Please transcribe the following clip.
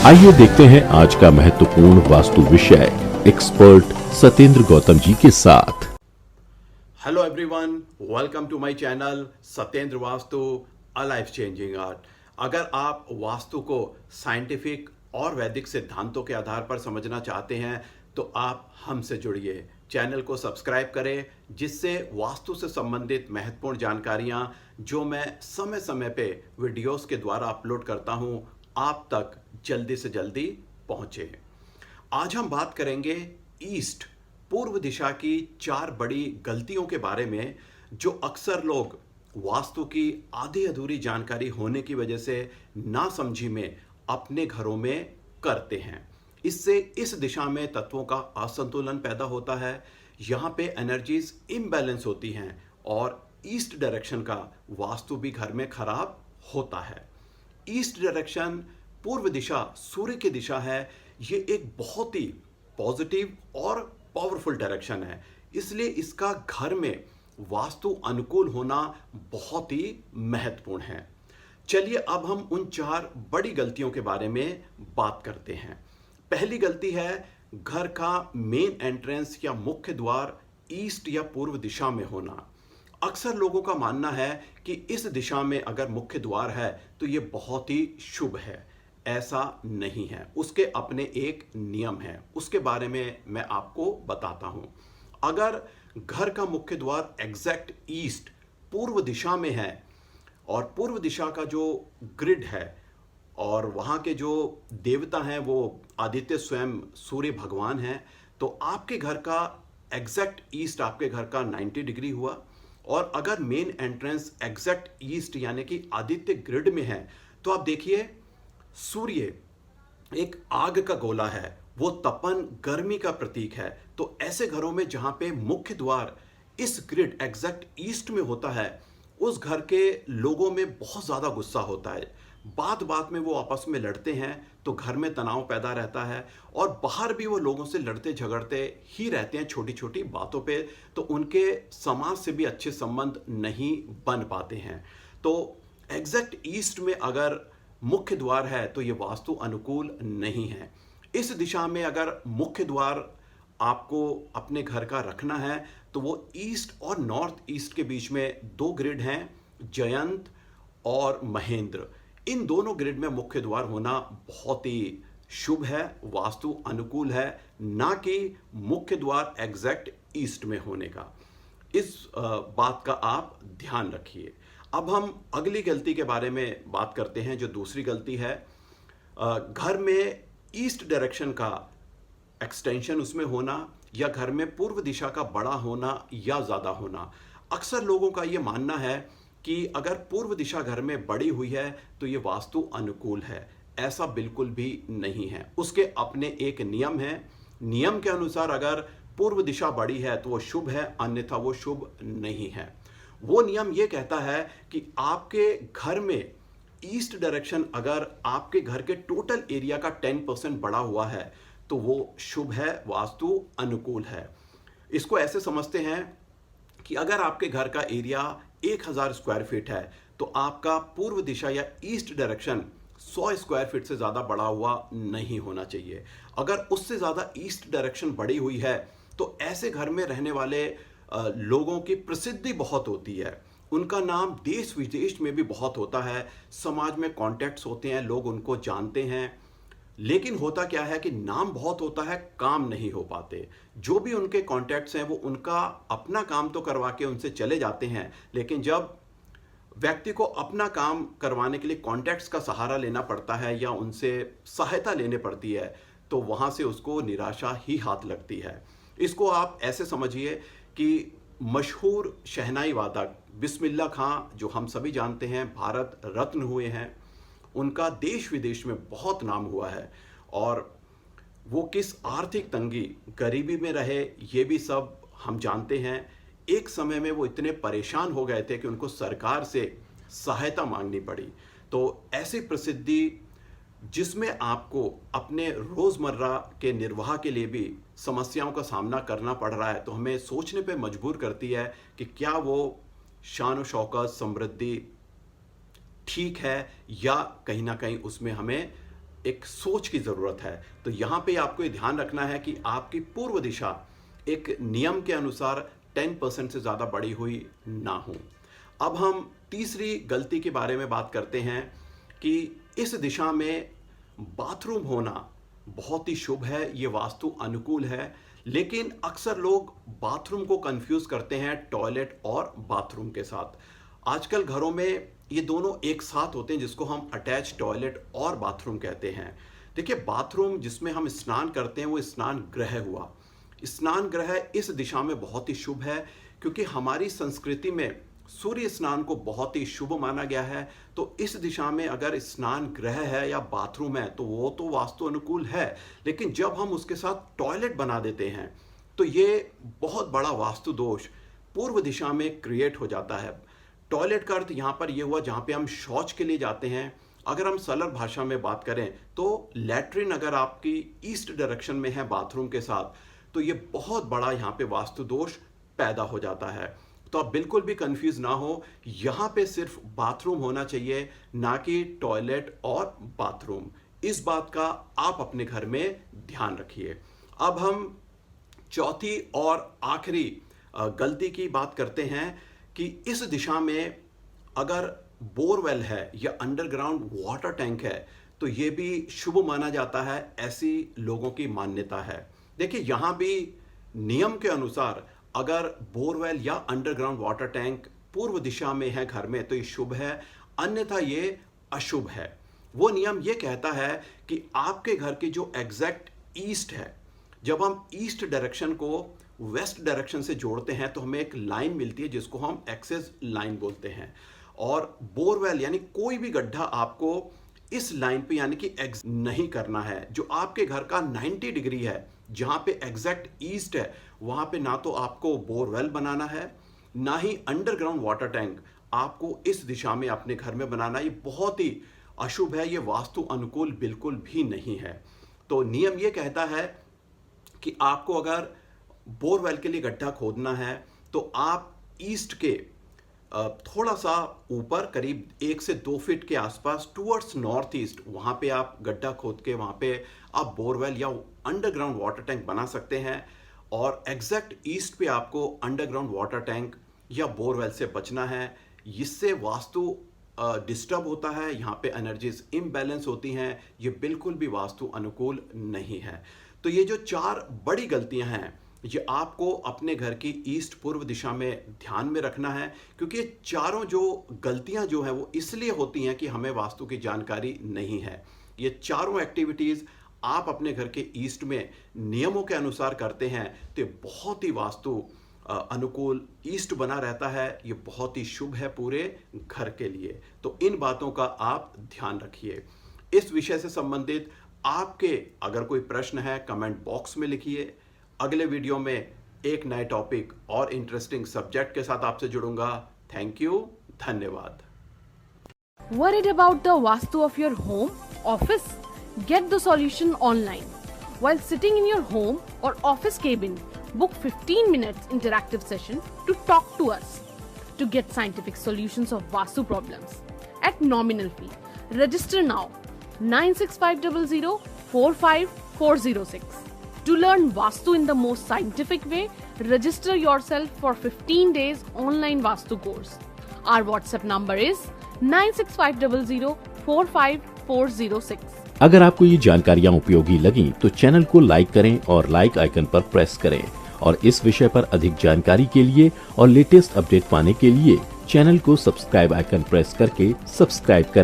आइए देखते हैं आज का महत्वपूर्ण वास्तु विषय एक्सपर्ट सत्येंद्र गौतम जी के साथ। Hello everyone, welcome to my channel Satyendra Vastu a life changing art. अगर आप वास्तु को साइंटिफिक और वैदिक सिद्धांतों के आधार पर समझना चाहते हैं तो आप हमसे जुड़िए, चैनल को सब्सक्राइब करें, जिससे वास्तु से संबंधित महत्वपूर्ण जानकारियां जो मैं समय समय पे वीडियोस के द्वारा अपलोड करता हूं आप तक जल्दी से जल्दी पहुंचे। आज हम बात करेंगे ईस्ट पूर्व दिशा की 4 बड़ी गलतियों के बारे में जो अक्सर लोग वास्तु की आधी अधूरी जानकारी होने की वजह से नासमझी में अपने घरों में करते हैं। इससे इस दिशा में तत्वों का असंतुलन पैदा होता है, यहाँ पे एनर्जीज इम्बैलेंस होती हैं और ईस्ट डायरेक्शन का वास्तु भी घर में खराब होता है। ईस्ट डायरेक्शन पूर्व दिशा सूर्य की दिशा है, ये एक बहुत ही पॉजिटिव और पावरफुल डायरेक्शन है, इसलिए इसका घर में वास्तु अनुकूल होना बहुत ही महत्वपूर्ण है। चलिए अब हम उन 4 बड़ी गलतियों के बारे में बात करते हैं। पहली गलती है घर का मेन एंट्रेंस या मुख्य द्वार ईस्ट या पूर्व दिशा में होना। अक्सर लोगों का मानना है कि इस दिशा में अगर मुख्य द्वार है तो ये बहुत ही शुभ है। ऐसा नहीं है, उसके अपने एक नियम है, उसके बारे में मैं आपको बताता हूं। अगर घर का मुख्य द्वार एग्जैक्ट ईस्ट पूर्व दिशा में है और पूर्व दिशा का जो ग्रिड है और वहाँ के जो देवता हैं वो आदित्य स्वयं सूर्य भगवान हैं, तो आपके घर का एग्जैक्ट ईस्ट आपके घर का 90 डिग्री हुआ। और अगर मेन एंट्रेंस एग्जैक्ट ईस्ट यानी कि आदित्य ग्रिड में है तो आप देखिए सूर्य एक आग का गोला है, वो तपन गर्मी का प्रतीक है। तो ऐसे घरों में जहां पे मुख्य द्वार इस ग्रिड एग्जैक्ट ईस्ट में होता है उस घर के लोगों में बहुत ज़्यादा गुस्सा होता है, बात बात में वो आपस में लड़ते हैं, तो घर में तनाव पैदा रहता है और बाहर भी वो लोगों से लड़ते झगड़ते ही रहते हैं छोटी छोटी बातों पे, तो उनके समाज से भी अच्छे संबंध नहीं बन पाते हैं। तो एग्जैक्ट ईस्ट में अगर मुख्य द्वार है तो ये वास्तु अनुकूल नहीं है। इस दिशा में अगर मुख्य द्वार आपको अपने घर का रखना है तो वो ईस्ट और नॉर्थ ईस्ट के बीच में 2 ग्रिड हैं, जयंत और महेंद्र। इन दोनों ग्रिड में मुख्य द्वार होना बहुत ही शुभ है, वास्तु अनुकूल है, ना कि मुख्य द्वार एग्जैक्ट ईस्ट में होने का। इस बात का आप ध्यान रखिए। अब हम अगली गलती के बारे में बात करते हैं, जो दूसरी गलती है घर में ईस्ट डायरेक्शन का एक्सटेंशन उसमें होना या घर में पूर्व दिशा का बड़ा होना या ज़्यादा होना। अक्सर लोगों का ये मानना है कि अगर पूर्व दिशा घर में बड़ी हुई है तो ये वास्तु अनुकूल है। ऐसा बिल्कुल भी नहीं है, उसके अपने एक नियम है। नियम के अनुसार अगर पूर्व दिशा बड़ी है तो वो शुभ है, अन्यथा वो शुभ नहीं है। वो नियम ये कहता है कि आपके घर में ईस्ट डायरेक्शन अगर आपके घर के टोटल एरिया का 10% बड़ा हुआ है तो वो शुभ है, वास्तु अनुकूल है। इसको ऐसे समझते हैं कि अगर आपके घर का एरिया 1000 स्क्वायर फीट है तो आपका पूर्व दिशा या ईस्ट डायरेक्शन 100 स्क्वायर फीट से ज़्यादा बढ़ा हुआ नहीं होना चाहिए। अगर उससे ज़्यादा ईस्ट डायरेक्शन बढ़ी हुई है तो ऐसे घर में रहने वाले लोगों की प्रसिद्धि बहुत होती है, उनका नाम देश विदेश में भी बहुत होता है, समाज में कॉन्टैक्ट्स होते हैं, लोग उनको जानते हैं। लेकिन होता क्या है कि नाम बहुत होता है, काम नहीं हो पाते। जो भी उनके कॉन्टैक्ट्स हैं वो उनका अपना काम तो करवा के उनसे चले जाते हैं, लेकिन जब व्यक्ति को अपना काम करवाने के लिए कॉन्टैक्ट्स का सहारा लेना पड़ता है या उनसे सहायता लेने पड़ती है तो वहाँ से उसको निराशा ही हाथ लगती है। इसको आप ऐसे समझिए कि मशहूर शहनाई वादक बिस्मिल्लाह खां, जो हम सभी जानते हैं भारत रत्न हुए हैं, उनका देश विदेश में बहुत नाम हुआ है और वो किस आर्थिक तंगी गरीबी में रहे ये भी सब हम जानते हैं। एक समय में वो इतने परेशान हो गए थे कि उनको सरकार से सहायता मांगनी पड़ी। तो ऐसी प्रसिद्धि जिसमें आपको अपने रोज़मर्रा के निर्वाह के लिए भी समस्याओं का सामना करना पड़ रहा है, तो हमें सोचने पे मजबूर करती है कि क्या वो शान और शौकत समृद्धि ठीक है या कहीं ना कहीं उसमें हमें एक सोच की ज़रूरत है। तो यहाँ पे आपको ये ध्यान रखना है कि आपकी पूर्व दिशा एक नियम के अनुसार 10% से ज़्यादा बढ़ी हुई ना हो। अब हम तीसरी गलती के बारे में बात करते हैं कि इस दिशा में बाथरूम होना बहुत ही शुभ है, ये वास्तु अनुकूल है, लेकिन अक्सर लोग बाथरूम को कंफ्यूज करते हैं टॉयलेट और बाथरूम के साथ। आजकल घरों में ये दोनों एक साथ होते हैं, जिसको हम अटैच टॉयलेट और बाथरूम कहते हैं। देखिए, बाथरूम जिसमें हम स्नान करते हैं वो स्नान गृह हुआ। स्नान गृह इस दिशा में बहुत ही शुभ है, क्योंकि हमारी संस्कृति में सूर्य स्नान को बहुत ही शुभ माना गया है। तो इस दिशा में अगर स्नान गृह है या बाथरूम है तो वो तो वास्तु अनुकूल है, लेकिन जब हम उसके साथ टॉयलेट बना देते हैं तो ये बहुत बड़ा वास्तु दोष पूर्व दिशा में क्रिएट हो जाता है। टॉयलेट का अर्थ यहाँ पर ये हुआ जहाँ पे हम शौच के लिए जाते हैं। अगर हम सरल भाषा में बात करें तो लैट्रिन अगर आपकी ईस्ट डायरेक्शन में है बाथरूम के साथ, तो ये बहुत बड़ा यहाँ पे वास्तु दोष पैदा हो जाता है। तो आप बिल्कुल भी कंफ्यूज ना हो, यहाँ पे सिर्फ बाथरूम होना चाहिए, ना कि टॉयलेट और बाथरूम। इस बात का आप अपने घर में ध्यान रखिए। अब हम चौथी और आखिरी गलती की बात करते हैं कि इस दिशा में अगर बोरवेल है या अंडरग्राउंड वाटर टैंक है तो ये भी शुभ माना जाता है, ऐसी लोगों की मान्यता है। देखिए, यहाँ भी नियम के अनुसार अगर बोरवेल या अंडरग्राउंड वाटर टैंक पूर्व दिशा में है घर में तो ये शुभ है, अन्यथा ये अशुभ है। वो नियम ये कहता है कि आपके घर की जो एग्जैक्ट ईस्ट है, जब हम ईस्ट डायरेक्शन को वेस्ट डायरेक्शन से जोड़ते हैं तो हमें एक लाइन मिलती है जिसको हम एक्सेस लाइन बोलते हैं। और बोरवेल यानी कोई भी गड्ढा आपको इस लाइन पे यानी कि एग्ज नहीं करना है। जो आपके घर का 90 डिग्री है, जहां पे एग्जैक्ट ईस्ट है, वहां पे ना तो आपको बोरवेल बनाना है, ना ही अंडरग्राउंड वाटर टैंक आपको इस दिशा में अपने घर में बनाना। ये बहुत ही अशुभ है, ये वास्तु अनुकूल बिल्कुल भी नहीं है। तो नियम ये कहता है कि आपको अगर बोरवेल के लिए गड्ढा खोदना है तो आप ईस्ट के थोड़ा सा ऊपर करीब 1 से 2 फीट के आसपास टुवर्ड्स नॉर्थ ईस्ट, वहाँ पे आप गड्ढा खोद के वहाँ पे आप बोरवेल या अंडरग्राउंड वाटर टैंक बना सकते हैं। और एग्जैक्ट ईस्ट पे आपको अंडरग्राउंड वाटर टैंक या बोरवेल से बचना है। इससे वास्तु डिस्टर्ब होता है, यहाँ पे एनर्जीज इम्बैलेंस होती हैं, ये बिल्कुल भी वास्तु अनुकूल नहीं है। तो ये जो 4 बड़ी गलतियाँ हैं, ये आपको अपने घर की ईस्ट पूर्व दिशा में ध्यान में रखना है, क्योंकि ये चारों जो गलतियां जो हैं वो इसलिए होती हैं कि हमें वास्तु की जानकारी नहीं है। ये चारों एक्टिविटीज़ आप अपने घर के ईस्ट में नियमों के अनुसार करते हैं तो बहुत ही वास्तु अनुकूल ईस्ट बना रहता है। ये बहुत ही शुभ है पूरे घर के लिए। तो इन बातों का आप ध्यान रखिए। इस विषय से संबंधित आपके अगर कोई प्रश्न है कमेंट बॉक्स में लिखिए। अगले वीडियो में एक नए टॉपिक और इंटरेस्टिंग सब्जेक्ट के साथ आपसे जुड़ूंगा। थैंक यू, धन्यवाद। Worried about the Vastu of your home, office? Get the solution online. While sitting in your home or office cabin, book 15 minutes interactive session to talk to us to get scientific solutions of Vastu problems at nominal fee. Register now 96500 45406. To learn Vastu in the most scientific way, register yourself for 15 days online Vastu course. Our WhatsApp number is 96500 45406. अगर आपको ये जानकारियाँ उपयोगी लगी तो channel को like करें और लाइक आइकन पर प्रेस करें। और इस विषय पर अधिक जानकारी के लिए और लेटेस्ट अपडेट पाने के लिए चैनल को सब्सक्राइब आइकन प्रेस करके सब्सक्राइब करें।